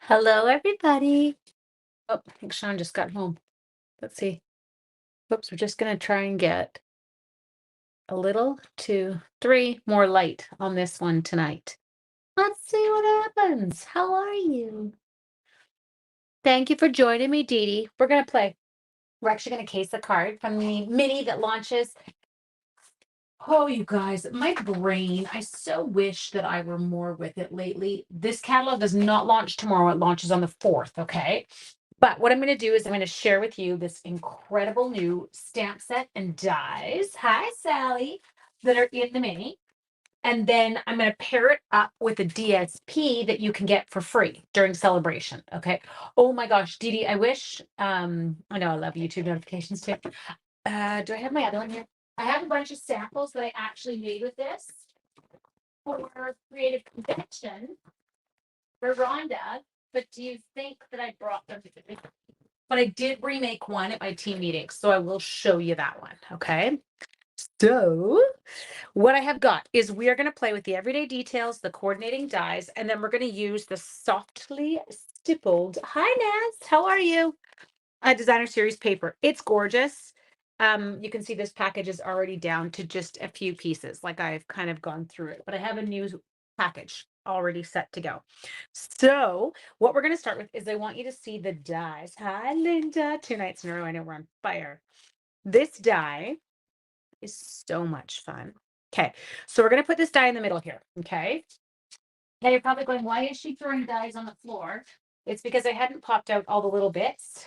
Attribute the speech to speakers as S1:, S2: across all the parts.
S1: Hello, everybody. Oh, I think Sean just got home. Let's see. Whoops, we're just gonna try and get a little, two, three more light on this one tonight. Let's see what happens. How are you? Thank you for joining me, Dee Dee. We're gonna play. We're actually gonna case a card from the mini that launches. Oh, you guys, my brain, I so wish that I were more with it lately. This catalog does not launch tomorrow. It launches on the 4th, okay? But what I'm going to do is I'm going to share with you this incredible new stamp set and dies. Hi, Sally, that are in the mini. And then I'm going to pair it up with a DSP that you can get for free during celebration. Okay. Oh my gosh, Dee Dee, I wish I know I love YouTube notifications too. Do I have my other one here? I have a bunch of samples that I actually made with this for Creative Convention for Rhonda. But do you think that I brought them? But I did remake one at my team meeting, so I will show you that one. Okay. So, what I have got is we are going to play with the everyday details, the coordinating dies, and then we're going to use the softly stippled. Hi, Naz. How are you? Designer series paper. It's gorgeous. You can see this package is already down to just a few pieces. Like I've kind of gone through it, but I have a new package already set to go. So what we're going to start with is I want you to see the dies. Hi, Linda. 2 nights in a row. I know we're on fire. This die is so much fun. Okay, so we're going to put this die in the middle here. Okay. Now you're probably going, why is she throwing dies on the floor? It's because I hadn't popped out all the little bits.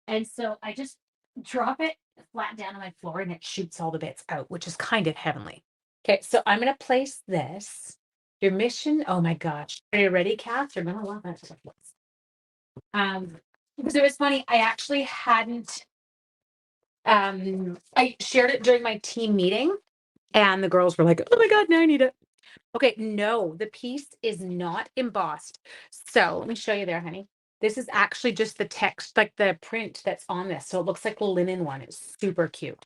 S1: And so I just drop it flat down on my floor and it shoots all the bits out, which is kind of heavenly. Okay, so I'm going to place this. Your mission, oh my gosh. Are you ready, Kath? You're going to love it. Because it was funny, I actually hadn't, I shared it during my team meeting and the girls were like, oh my God, now I need it. Okay, no, the piece is not embossed. So let me show you there, honey. This is actually just the text, like the print that's on this. So it looks like the linen one. It's super cute.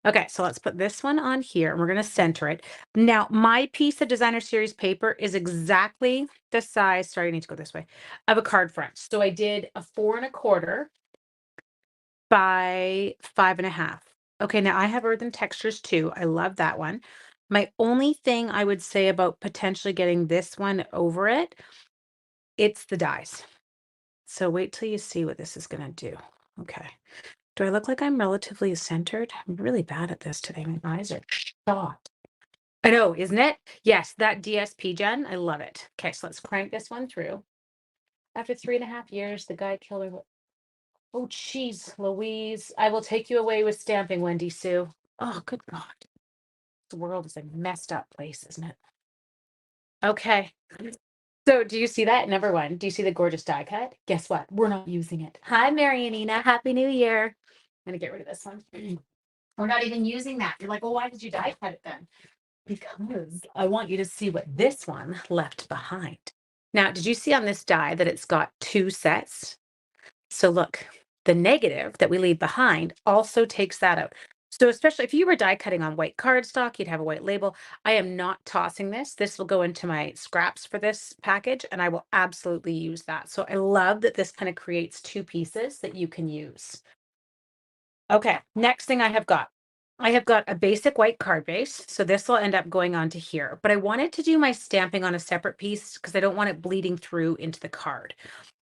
S1: Okay, so let's put this one on here and we're going to center it. Now, my piece of designer series paper is exactly the size, sorry, I need to go this way, of a card front. So I did a 4 1/4 by 5 1/2. Okay, now I have earthen textures too. I love that one. My only thing I would say about potentially getting this one over it, it's the dies. So wait till you see what this is going to do. Okay. Do I look like I'm relatively centered? I'm really bad at this today. My eyes are shot. I know, isn't it? Yes, that DSP, Jen. I love it. Okay, so let's crank this one through. After 3.5 years, the guy killer. Oh, jeez, Louise. I will take you away with stamping, Wendy Sue. Oh, good God. The world is a messed up place, isn't it? Okay. So do you see that? Number one, do you see the gorgeous die cut? Guess what? We're not using it. Hi, Marianina. Happy New Year. I'm going to get rid of this one. We're not even using that. You're like, well, why did you die cut it then? Because I want you to see what this one left behind. Now, did you see on this die that it's got 2 sets? So look, the negative that we leave behind also takes that out. So especially if you were die cutting on white cardstock, you'd have a white label. I am not tossing this. This will go into my scraps for this package, and I will absolutely use that. So I love that this kind of creates 2 pieces that you can use. Okay, next thing I have got a basic white card base. So this will end up going onto here, but I wanted to do my stamping on a separate piece because I don't want it bleeding through into the card.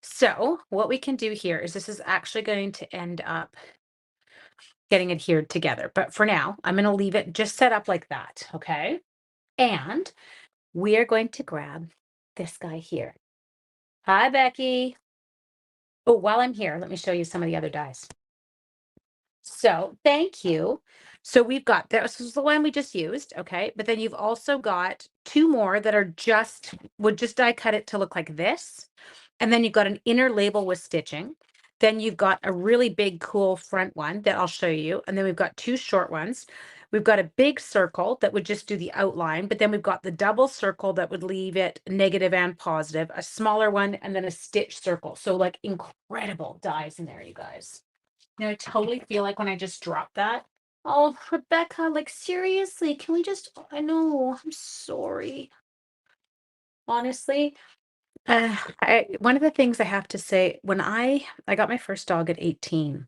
S1: So what we can do here is this is actually going to end up getting adhered together. But for now, I'm going to leave it just set up like that. Okay. And we are going to grab this guy here. Hi, Becky. Oh, while I'm here, let me show you some of the other dies. So thank you. So we've got this is the one we just used. Okay. But then you've also got 2 more that are would just die cut it to look like this. And then you've got an inner label with stitching. Then you've got a really big, cool front one that I'll show you. And then we've got 2 short ones. We've got a big circle that would just do the outline, but then we've got the double circle that would leave it negative and positive, a smaller one, and then a stitch circle. So like incredible dies in there, you guys. Now I totally feel like when I just dropped that, oh, Rebecca, like seriously, can we just, I know, I'm sorry. Honestly, One of the things I have to say, when I got my first dog at 18,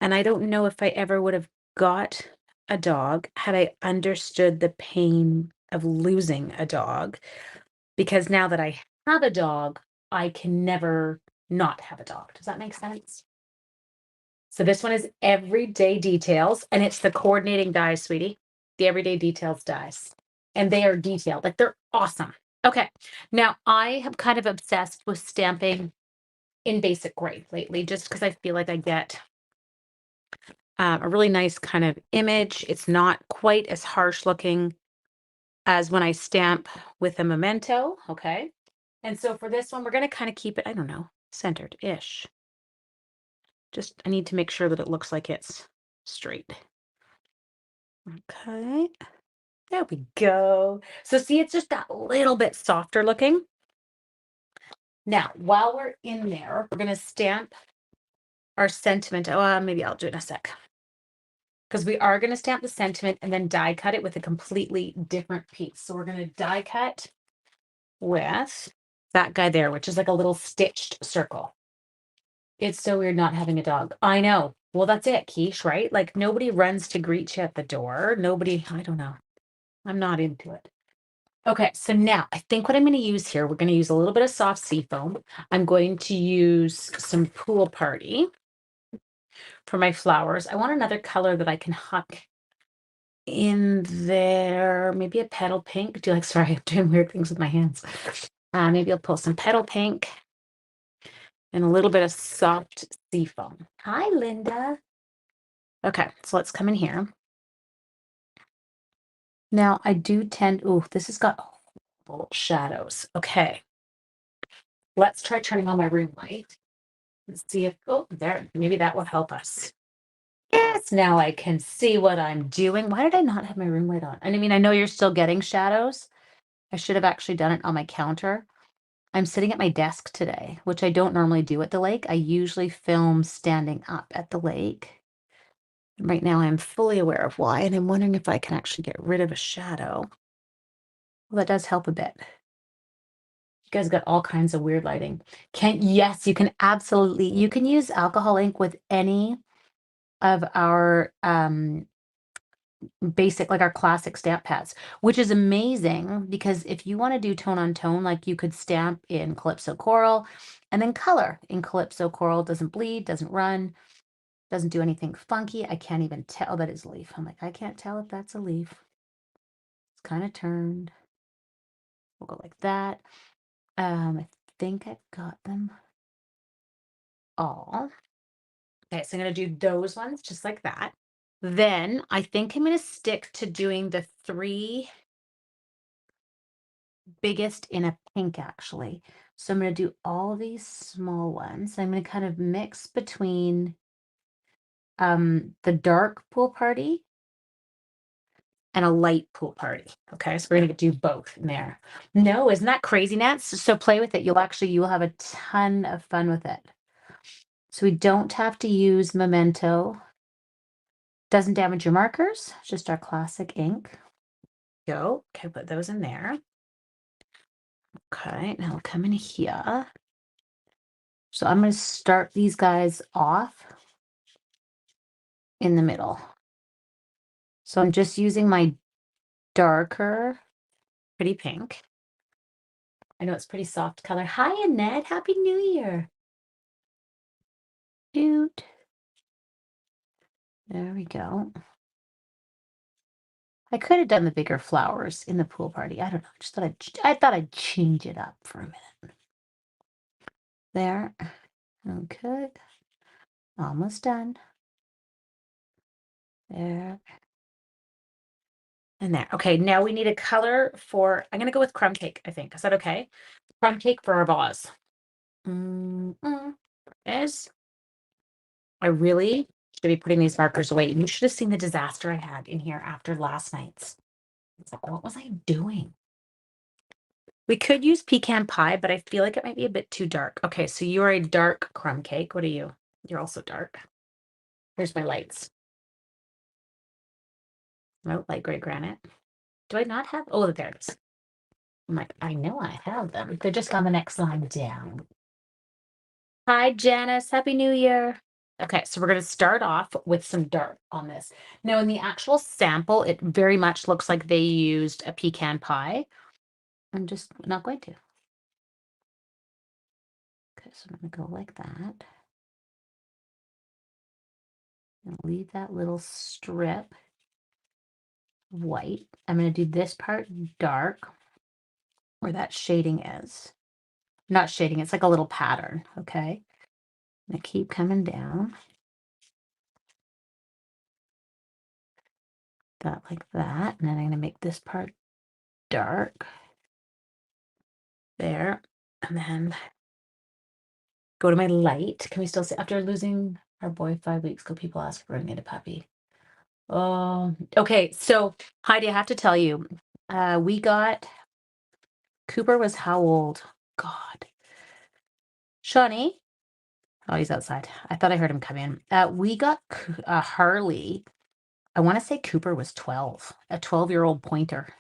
S1: and I don't know if I ever would have got a dog had I understood the pain of losing a dog, because now that I have a dog, I can never not have a dog. Does that make sense? So this one is everyday details, and it's the coordinating dies, sweetie. The everyday details dies. And they are detailed. Like they're awesome. Okay. Now I have kind of obsessed with stamping in basic gray lately, just because I feel like I get a really nice kind of image. It's not quite as harsh looking as when I stamp with a memento. Okay. And so for this one, we're going to kind of keep it, I don't know, centered ish. Just, I need to make sure that it looks like it's straight. Okay. There we go. So see, it's just that little bit softer looking. Now, while we're in there, we're going to stamp our sentiment. Oh, maybe I'll do it in a sec. Because we are going to stamp the sentiment and then die cut it with a completely different piece. So we're going to die cut with that guy there, which is like a little stitched circle. It's so weird not having a dog. I know. Well, that's it, Quiche, right? Like nobody runs to greet you at the door. Nobody, I don't know. I'm not into it. Okay, so now I think what I'm going to use here, we're going to use a little bit of soft sea foam. I'm going to use some Pool Party for my flowers. I want another color that I can huck in there. Maybe a petal pink. Do you like, sorry, I'm doing weird things with my hands. Maybe I'll pull some petal pink and a little bit of soft sea foam. Hi, Linda. Okay, so let's come in here. Now I do tend, oh, this has got horrible shadows. Okay. Let's try turning on my room light. Let's see if, oh, there, maybe that will help us. Yes, now I can see what I'm doing. Why did I not have my room light on? And I mean, I know you're still getting shadows. I should have actually done it on my counter. I'm sitting at my desk today, which I don't normally do at the lake. I usually film standing up at the lake. Right now, I'm fully aware of why, and I'm wondering if I can actually get rid of a shadow. Well, that does help a bit. You guys got all kinds of weird lighting. Yes, you can absolutely, you can use alcohol ink with any of our basic, like our classic stamp pads, which is amazing because if you want to do tone on tone, like you could stamp in Calypso Coral and then color in Calypso Coral. Doesn't bleed, doesn't run, doesn't do anything funky. I can't even tell that is a leaf. I'm like, I can't tell if that's a leaf. It's kind of turned. We'll go like that. I think I've got them all. Okay, so I'm going to do those ones just like that. Then I think I'm going to stick to doing the 3 biggest in a pink actually. So I'm going to do all these small ones. I'm going to kind of mix between the dark Pool Party and a light Pool Party. Okay, so we're going to do both in there. No, isn't that crazy, Nats? So play with it. You'll have a ton of fun with it. So we don't have to use Memento. Doesn't damage your markers, just our classic ink. Go. Okay, put those in there. Okay, now we'll come in here. So I'm going to start these guys off in the middle. So I'm just using my darker, pretty pink. I know it's pretty soft color. Hi, Annette. Happy New Year. Cute. There we go. I could have done the bigger flowers in the Pool Party. I don't know. Just thought I thought I'd change it up for a minute. There. Okay. Almost done. There. And there. Okay, now we need a color for, I'm going to go with crumb cake, I think. Is that okay? Crumb cake for our vase. Is I really should be putting these markers away. You should have seen the disaster I had in here after last night's. It's like, what was I doing? We could use pecan pie, but I feel like it might be a bit too dark. Okay, so you're a dark crumb cake. What are you? You're also dark. Here's my lights. Oh, light gray granite. Do I not have? Oh, there it is. I'm like, I know I have them. They're just on the next line down. Hi, Janice. Happy New Year. Okay, so we're going to start off with some dark on this. Now, in the actual sample, it very much looks like they used a pecan pie. I'm just not going to. Okay, so I'm going to go like that. And leave that little strip white. I'm going to do this part dark where that shading is. Not shading, it's like a little pattern, okay? I'm going to keep coming down. That like that. And then I'm going to make this part dark. There. And then go to my light. Can we still see after losing our boy 5 weeks ago, people ask if we're gonna get a puppy? Oh, okay. So Heidi, I have to tell you, we got Cooper was how old? God. Shawnee. Oh, he's outside. I thought I heard him come in. We got Harley. I want to say Cooper was 12, a 12-year-old pointer.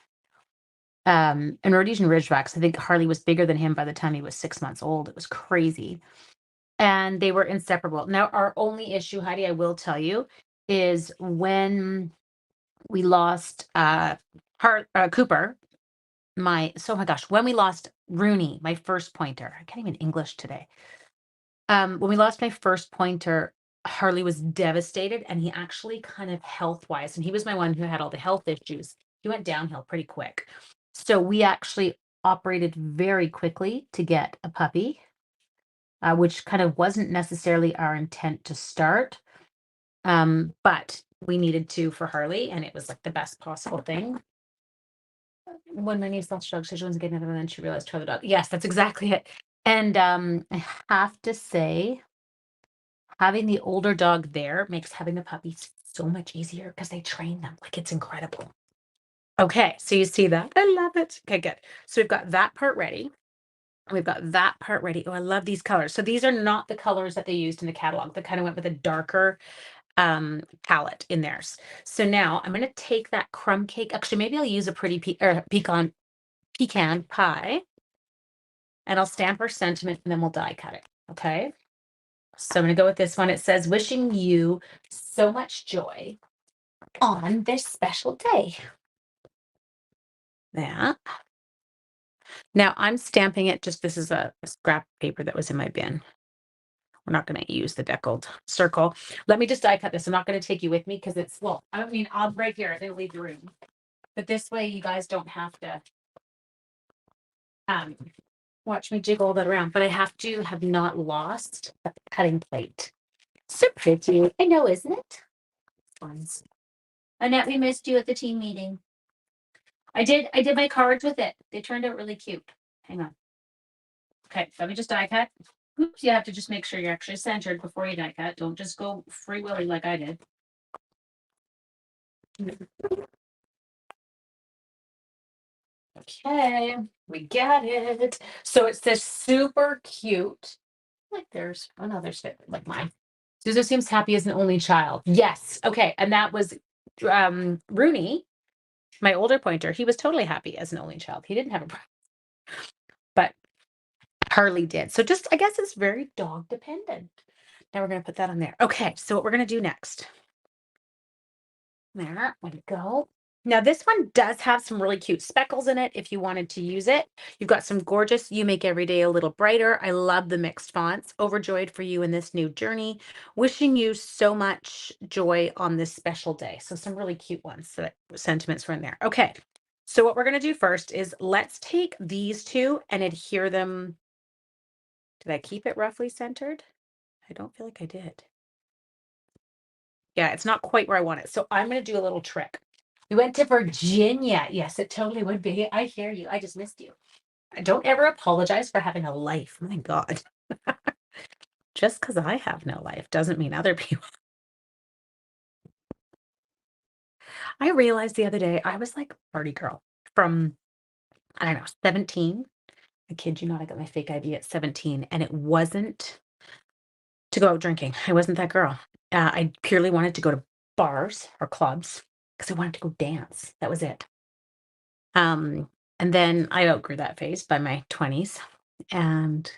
S1: And Rhodesian Ridgebacks. I think Harley was bigger than him by the time he was 6 months old. It was crazy. And they were inseparable. Now, our only issue, Heidi, I will tell you, is when we lost Cooper, my gosh, when we lost Rooney, my first pointer. I can't even English today. When we lost my first pointer, Harley was devastated, and he actually kind of health-wise, and he was my one who had all the health issues. He went downhill pretty quick. So we actually operated very quickly to get a puppy, which kind of wasn't necessarily our intent to start. But we needed to for Harley, and it was like the best possible thing. When my niece lost her dog, she wasn't getting another, and then she realized her other dog. Yes, that's exactly it. And I have to say, having the older dog there makes having a puppy so much easier because they train them. Like it's incredible. Okay, so you see that? I love it. Okay, good. So we've got that part ready. We've got that part ready. Oh, I love these colors. So these are not the colors that they used in the catalog. They kind of went with a darker palette in theirs. So now I'm going to take that crumb cake. Actually, maybe I'll use a pretty pecan pie, and I'll stamp our sentiment, and then we'll die cut it. Okay. So I'm going to go with this one. It says, wishing you so much joy on this special day. That. Now I'm stamping it. Just this is a scrap paper that was in my bin. We're not going to use the deckled circle. Let me just die cut this. I'm not going to take you with me because it's, well, I mean, I'll right here. It'll leave the room. But this way you guys don't have to watch me jiggle that around. But I have to have not lost the cutting plate. So pretty. I know, isn't it? Ones. Annette, we missed you at the team meeting. I did my cards with it. They turned out really cute. Hang on. Okay, let me just die cut. Oops, you have to just make sure you're actually centered before you die cut. Don't just go free willy like I did. Okay, we got it. So it's this super cute. Like there's another step like mine. Susan seems happy as an only child. Yes. Okay. And that was Rooney, my older pointer. He was totally happy as an only child. He didn't have a problem. But Harley did. So just I guess it's very dog dependent. Now we're gonna put that on there. Okay, so what we're gonna do next. There we go. Now this one does have some really cute speckles in it if you wanted to use it. You've got some gorgeous You Make Every Day a Little Brighter. I love the mixed fonts. Overjoyed for you in this new journey. Wishing you so much joy on this special day. So some really cute ones. So that sentiments were in there. Okay. So what we're going to do first is let's take these two and adhere them. Did I keep it roughly centered? I don't feel like I did. Yeah, it's not quite where I want it. So I'm going to do a little trick. We went to Virginia. Yes, it totally would be. I hear you. I just missed you. Don't ever apologize for having a life. My God. Just because I have no life doesn't mean other people. I realized the other day I was like a party girl from, I don't know, 17. I kid you not, I got my fake ID at 17, and it wasn't to go out drinking. I wasn't that girl. I purely wanted to go to bars or clubs because I wanted to go dance. That was it. And then I outgrew that phase by my 20s. And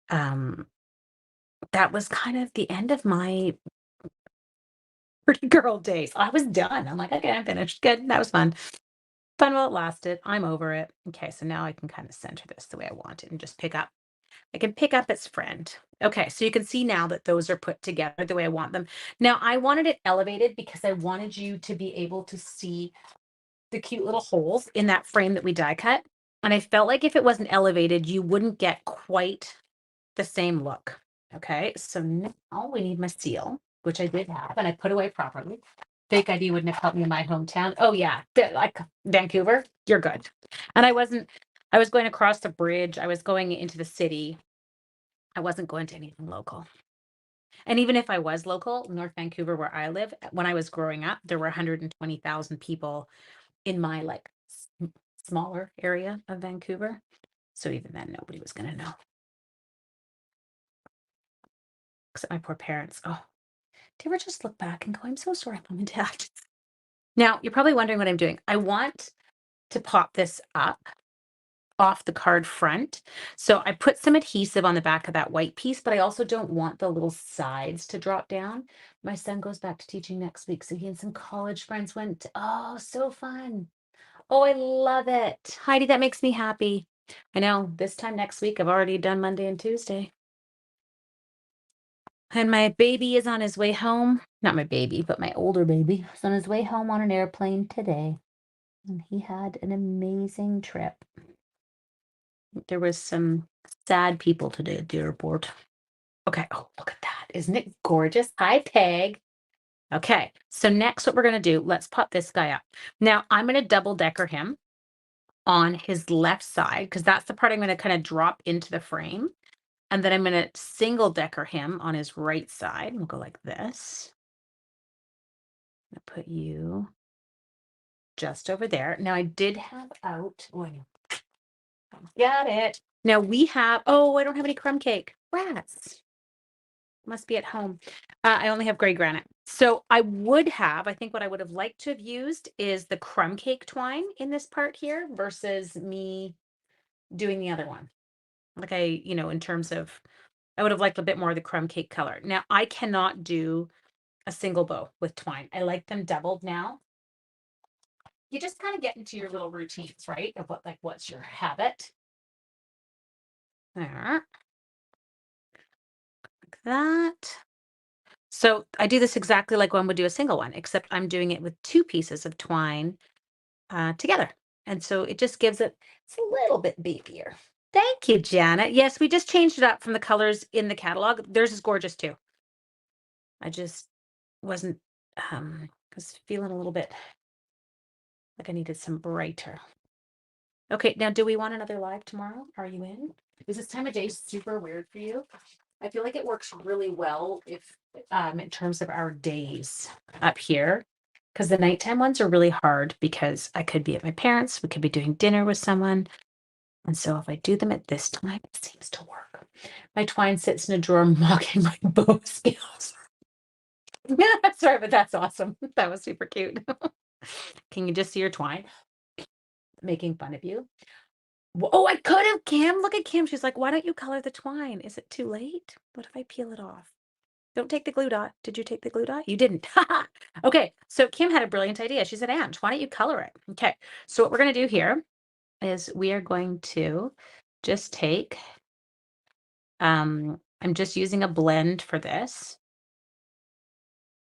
S1: um, that was kind of the end of my pretty girl days. I was done. I'm like, okay, I'm finished. Good. That was fun. Fun while it lasted. I'm over it. Okay, so now I can kind of center this the way I want it and just pick up. I can pick up its friend. Okay, so you can see now that those are put together the way I want them. Now, I wanted it elevated because I wanted you to be able to see the cute little holes in that frame that we die cut. And I felt like if it wasn't elevated, you wouldn't get quite the same look. Okay, so now we need my seal, which I did have, and I put away properly. Fake ID wouldn't have helped me in my hometown. Oh yeah, like Vancouver, you're good. And I wasn't. I was going across the bridge. I was going into the city. I wasn't going to anything local. And even if I was local, North Vancouver, where I live, when I was growing up, there were 120,000 people in my like smaller area of Vancouver. So even then, nobody was going to know, except my poor parents. Oh, do you ever just look back and go, I'm so sorry, mom and dad? Now, you're probably wondering what I'm doing. I want to pop this up off the card front. So I put some adhesive on the back of that white piece, but I also don't want the little sides to drop down. My son goes back to teaching next week. So he and some college friends went, oh, so fun. Oh, I love it. Heidi, that makes me happy. I know this time next week, I've already done Monday and Tuesday. And my baby is on his way home. Not my baby, but my older baby is on his way home on an airplane today. And he had an amazing trip. There was some sad people today at the airport. Okay. Oh, look at that. Isn't it gorgeous? Hi, Peg. Okay. So next, what we're going to do, let's pop this guy up. Now, I'm going to double decker him on his left side because that's the part I'm going to kind of drop into the frame. And then I'm going to single decker him on his right side. We'll go like this. I'm going to put you just over there. Now, I did have out. Oh, got it. Now we have, oh, I don't have any crumb cake. Rats. Must be at home. I only have gray granite. So I would have, I think what I would have liked to have used is the crumb cake twine in this part here versus me doing the other one. Like in terms of, I would have liked a bit more of the crumb cake color. Now I cannot do a single bow with twine. I like them doubled now. You just kind of get into your little routines, right? Of what's your habit. There, like that. So I do this exactly like one would do a single one, except I'm doing it with two pieces of twine together. And so it just gives it's a little bit babier. Thank you, Janet. Yes, we just changed it up from the colors in the catalog. Theirs is gorgeous too. I just wasn't, was feeling a little bit like I needed some brighter. Okay, now do we want another live tomorrow? Are you in? Is this time of day super weird for you? I feel like it works really well if in terms of our days up here. Because the nighttime ones are really hard because I could be at my parents', we could be doing dinner with someone. And so if I do them at this time, it seems to work. My twine sits in a drawer mocking my bow skills. Sorry, but that's awesome. That was super cute. Can you just see your twine making fun of you? Oh, I could have, Kim. Look at Kim. She's like, why don't you color the twine? Is it too late? What if I peel it off? Don't take the glue dot. Did you take the glue dot? You didn't. Okay, so Kim had a brilliant idea. She said, Ange, why don't you color it? Okay, so what we're going to do here is we are going to just take, I'm just using a blend for this.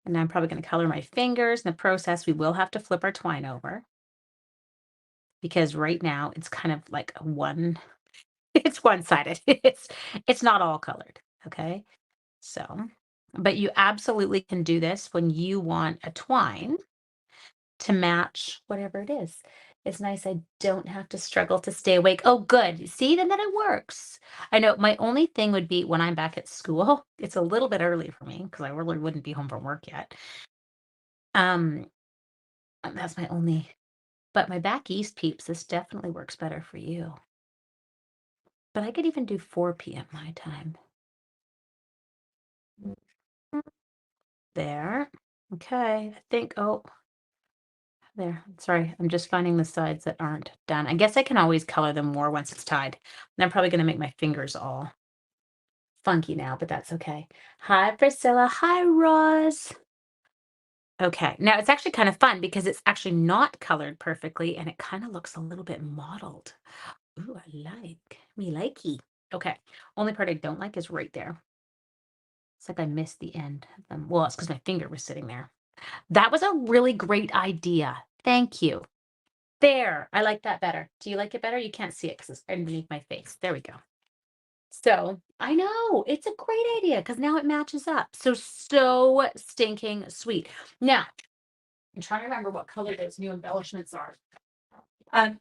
S1: And I'm probably going to color my fingers. In the process, we will have to flip our twine over because right now it's kind of like it's one-sided. It's not all colored. Okay. So, but you absolutely can do this when you want a twine to match whatever it is. It's nice. I don't have to struggle to stay awake. Oh, good. See, then it works. I know my only thing would be when I'm back at school. It's a little bit early for me because I really wouldn't be home from work yet. Um, that's my only. But my back east peeps, this definitely works better for you. But I could even do 4 p.m. my time. There. Okay. I think. Oh, There. Sorry, I'm just finding the sides that aren't done. I guess I can always color them more once it's tied. And I'm probably gonna make my fingers all funky now, but that's okay. Hi, Priscilla. Hi, Roz. Okay, now it's actually kind of fun because it's actually not colored perfectly and it kind of looks a little bit mottled. Ooh, I like. Me likey. Okay, only part I don't like is right there. It's like I missed the end. Well, it's because my finger was sitting there. That was a really great idea. Thank you. There, I like that better. Do you like it better? You can't see it because it's underneath my face. There we go. So I know it's a great idea because now it matches up. So stinking sweet. Now I'm trying to remember what color those new embellishments are.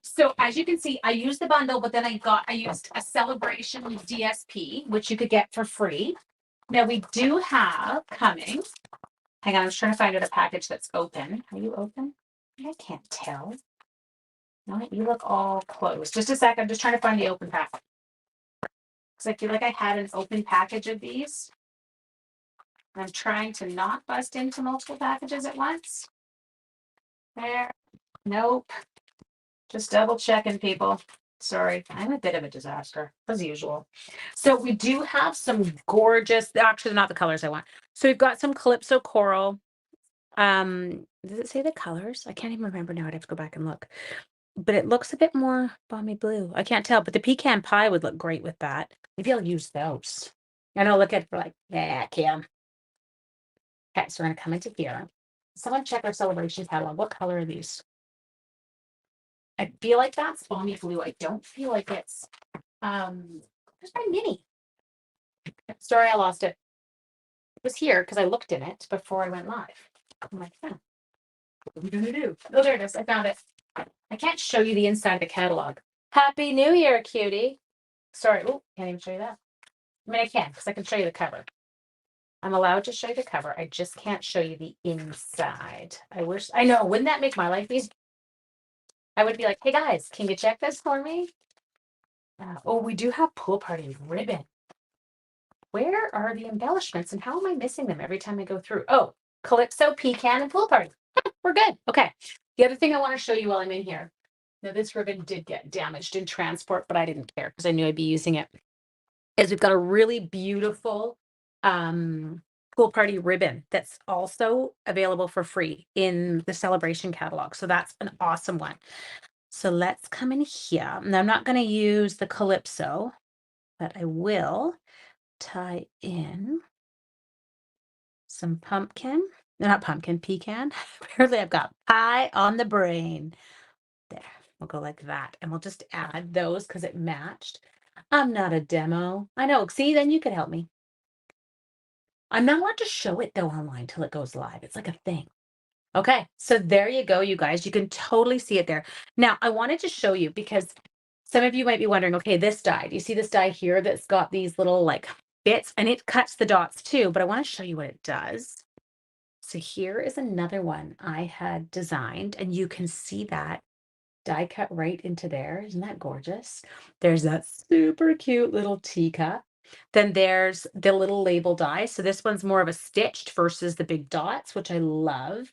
S1: So as you can see, I used the bundle, but then I used a celebration DSP, which you could get for free. Now we do have coming. Hang on, I was trying to find out a package that's open. Are you open? I can't tell. No, you look all closed. Just a sec. I'm just trying to find the open pack. Because I feel like I had an open package of these. I'm trying to not bust into multiple packages at once. There. Nope. Just double checking, people. Sorry, I'm a bit of a disaster, as usual. So we do have some gorgeous, actually not the colors I want. So we've got some Calypso Coral. Does it say the colors? I can't even remember now. I'd have to go back and look. But it looks a bit more balmy blue. I can't tell, but the pecan pie would look great with that. Maybe I'll use those. And I'll look at for like, yeah, Kim. Okay, so we're gonna come into here. Someone check our celebration catalog. What color are these? I feel like that's balmy blue. I don't feel like it's where's my mini? Sorry, I lost it. It was here because I looked in it before I went live. I'm like, what are we gonna do? Oh, there it is. I found it. I can't show you the inside of the catalog. Happy New Year, cutie. Sorry. Oh, can't even show you that. I mean, I can because I can show you the cover. I'm allowed to show you the cover. I just can't show you the inside. I wish, I know, wouldn't that make my life easy? I would be like, hey guys, can you check this for me? Oh, we do have pool party ribbon. Where are the embellishments and how am I missing them every time I go through? Oh, Calypso, Pecan, and pool party. We're good. Okay. The other thing I want to show you while I'm in here. Now, this ribbon did get damaged in transport, but I didn't care because I knew I'd be using it. Is we've got a really beautiful pool party ribbon that's also available for free in the celebration catalog. So that's an awesome one. So let's come in here. Now I'm not going to use the Calypso, but I will tie in some pumpkin. No, not pumpkin, pecan. Apparently I've got pie on the brain. There, we'll go like that. And we'll just add those because it matched. I'm not a demo. I know. See, then you could help me. I'm not allowed to show it though online till it goes live. It's like a thing. Okay, so there you go, you guys. You can totally see it there. Now, I wanted to show you because some of you might be wondering, okay, this die. Do you see this die here that's got these little like bits and it cuts the dots too, but I want to show you what it does. So here is another one I had designed and you can see that die cut right into there. Isn't that gorgeous? There's that super cute little teacup. Then there's the little label die. So this one's more of a stitched versus the big dots, which I love.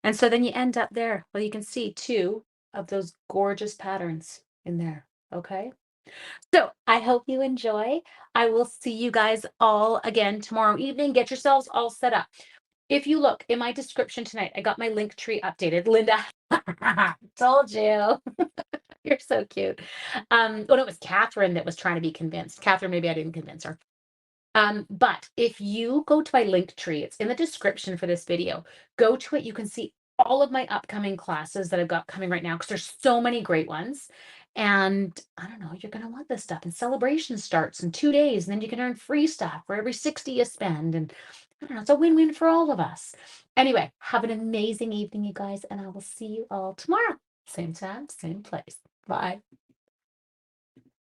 S1: And so then you end up there. Well, you can see two of those gorgeous patterns in there. Okay. So I hope you enjoy. I will see you guys all again tomorrow evening. Get yourselves all set up. If you look in my description tonight, I got my link tree updated. Linda, told you. You're so cute. Oh, no, it was Catherine that was trying to be convinced. Catherine, maybe I didn't convince her. But if you go to my link tree, it's in the description for this video. Go to it. You can see all of my upcoming classes that I've got coming right now because there's so many great ones. And I don't know, you're going to want this stuff. And celebration starts in 2 days, and then you can earn free stuff for every 60 you spend. And I don't know, it's a win-win for all of us. Anyway, have an amazing evening, you guys, and I will see you all tomorrow. Same time, same place. Bye.